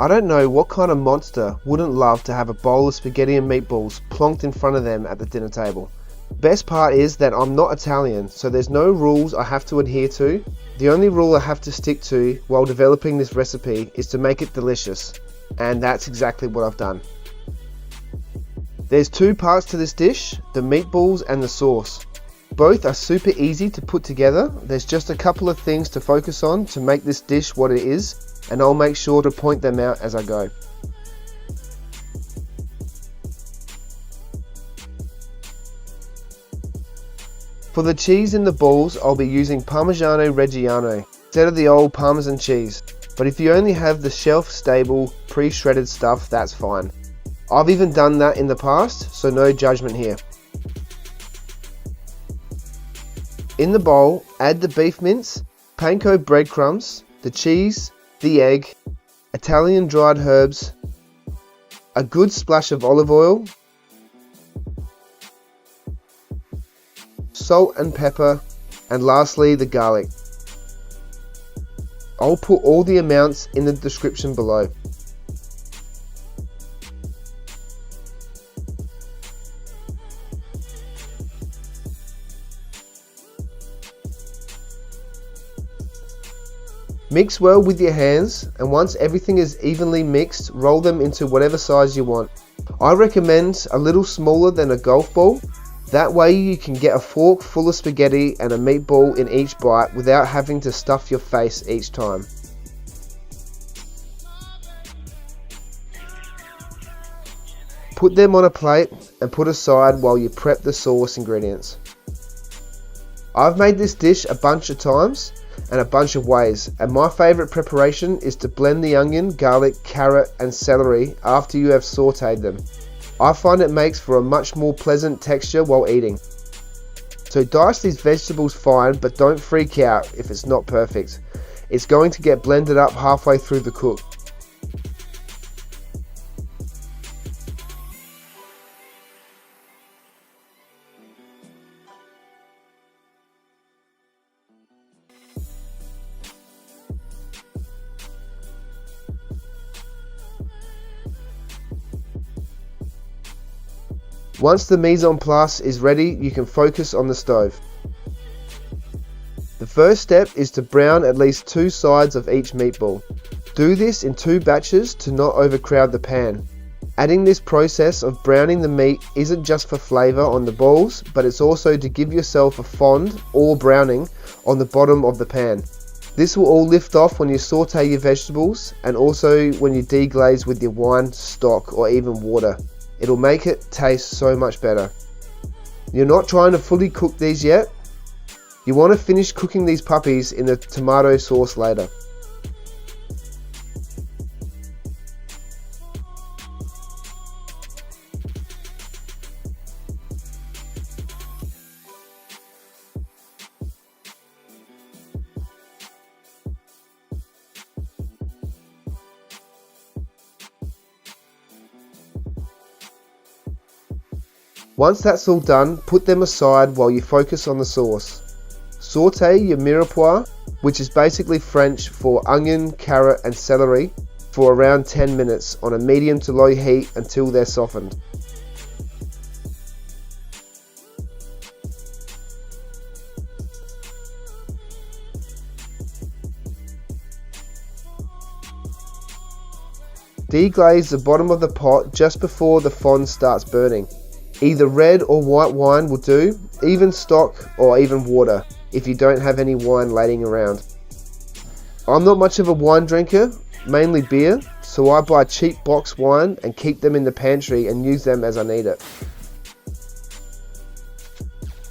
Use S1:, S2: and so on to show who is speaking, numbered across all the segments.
S1: I don't know what kind of monster wouldn't love to have a bowl of spaghetti and meatballs plonked in front of them at the dinner table. Best part is that I'm not Italian, so there's no rules I have to adhere to. The only rule I have to stick to while developing this recipe is to make it delicious, and that's exactly what I've done. There's two parts to this dish, the meatballs and the sauce. Both are super easy to put together. There's just a couple of things to focus on to make this dish what it is, and I'll make sure to point them out as I go. For the cheese in the balls, I'll be using Parmigiano Reggiano instead of the old Parmesan cheese, but if you only have the shelf-stable, pre-shredded stuff, that's fine. I've even done that in the past, so no judgment here. In the bowl, add the beef mince, panko breadcrumbs, the cheese, the egg, Italian dried herbs, a good splash of olive oil, salt and pepper, and lastly the garlic. I'll put all the amounts in the description below. Mix well with your hands, and once everything is evenly mixed, roll them into whatever size you want. I recommend a little smaller than a golf ball. That way you can get a fork full of spaghetti and a meatball in each bite without having to stuff your face each time. Put them on a plate and put aside while you prep the sauce ingredients. I've made this dish a bunch of times and a bunch of ways, and my favourite preparation is to blend the onion, garlic, carrot and celery after you have sauteed them. I find it makes for a much more pleasant texture while eating. So dice these vegetables fine, but don't freak out if it's not perfect. It's going to get blended up halfway through the cook. Once the mise en place is ready, you can focus on the stove. The first step is to brown at least 2 sides of each meatball. Do this in 2 batches to not overcrowd the pan. Adding this process of browning the meat isn't just for flavour on the balls, but it's also to give yourself a fond or browning on the bottom of the pan. This will all lift off when you saute your vegetables, and also when you deglaze with your wine, stock or even water. It'll make it taste so much better. You're not trying to fully cook these yet. You want to finish cooking these puppies in the tomato sauce later. Once that's all done, put them aside while you focus on the sauce. Saute your mirepoix, which is basically French for onion, carrot and celery, for around 10 minutes on a medium to low heat until they're softened. Deglaze the bottom of the pot just before the fond starts burning. Either red or white wine will do, even stock or even water if you don't have any wine laying around. I'm not much of a wine drinker, mainly beer, so I buy cheap box wine and keep them in the pantry and use them as I need it.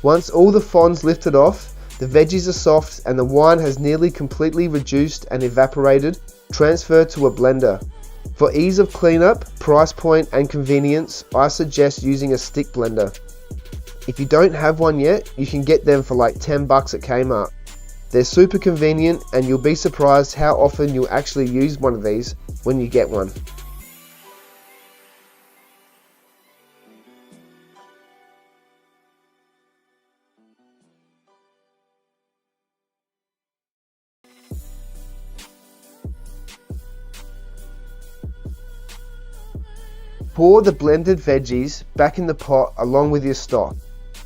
S1: Once all the fond's lifted off, the veggies are soft and the wine has nearly completely reduced and evaporated, transfer to a blender. For ease of cleanup, price point and convenience, I suggest using a stick blender. If you don't have one yet, you can get them for like $10 at Kmart. They're super convenient and you'll be surprised how often you'll actually use one of these when you get one. Pour the blended veggies back in the pot along with your stock.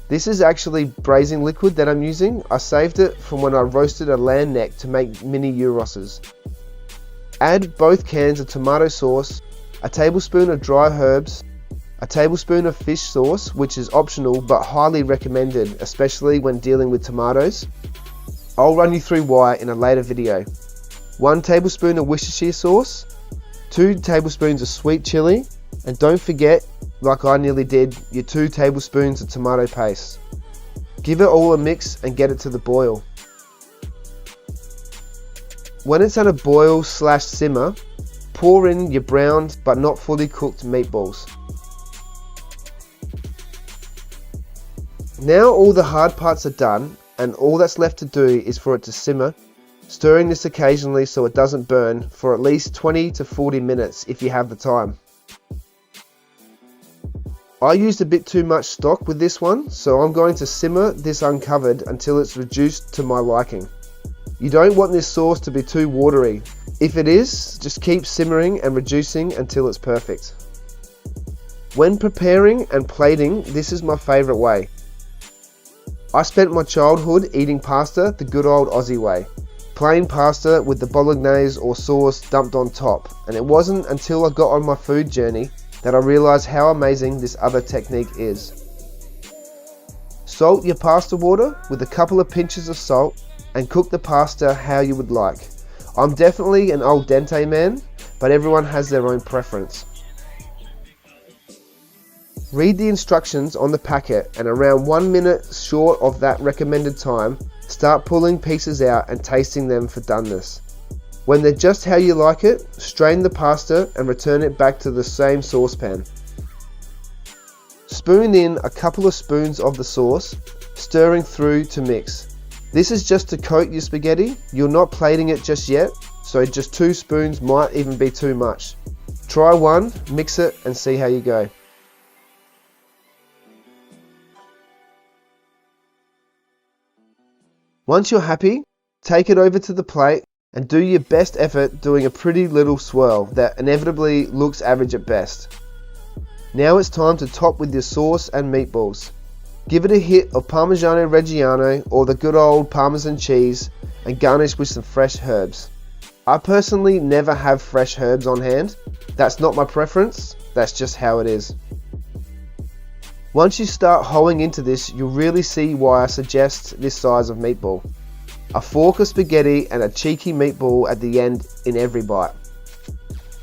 S1: This is actually braising liquid that I'm using. I saved it from when I roasted a lamb neck to make mini gyros. Add both cans of tomato sauce, a tablespoon of dry herbs, a tablespoon of fish sauce, which is optional but highly recommended, especially when dealing with tomatoes. I'll run you through why in a later video. 1 tablespoon of Worcestershire sauce, 2 tablespoons of sweet chili, and don't forget, like I nearly did, your 2 tablespoons of tomato paste. Give it all a mix and get it to the boil. When it's at a boil/simmer, pour in your browned but not fully cooked meatballs. Now all the hard parts are done, and all that's left to do is for it to simmer, stirring this occasionally so it doesn't burn for at least 20 to 40 minutes if you have the time. I used a bit too much stock with this one, so I'm going to simmer this uncovered until it's reduced to my liking. You don't want this sauce to be too watery. If it is, just keep simmering and reducing until it's perfect. When preparing and plating, this is my favourite way. I spent my childhood eating pasta the good old Aussie way. Plain pasta with the bolognese or sauce dumped on top, and it wasn't until I got on my food journey that I realised how amazing this other technique is. Salt your pasta water with a couple of pinches of salt and cook the pasta how you would like. I'm definitely an al dente man, but everyone has their own preference. Read the instructions on the packet, and around 1 minute short of that recommended time, start pulling pieces out and tasting them for doneness. When they're just how you like it, strain the pasta and return it back to the same saucepan. Spoon in a couple of spoons of the sauce, stirring through to mix. This is just to coat your spaghetti. You're not plating it just yet, so just 2 spoons might even be too much. Try one, mix it, and see how you go. Once you're happy, take it over to the plate and do your best effort doing a pretty little swirl that inevitably looks average at best. Now it's time to top with your sauce and meatballs. Give it a hit of Parmigiano Reggiano or the good old Parmesan cheese and garnish with some fresh herbs. I personally never have fresh herbs on hand. That's not my preference, that's just how it is. Once you start hoeing into this, you'll really see why I suggest this size of meatball. A fork of spaghetti and a cheeky meatball at the end in every bite.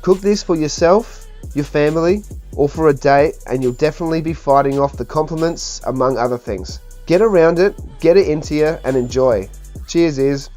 S1: Cook this for yourself, your family, or for a date, and you'll definitely be fighting off the compliments among other things. Get around it, get it into you, and enjoy. Cheers, Iz.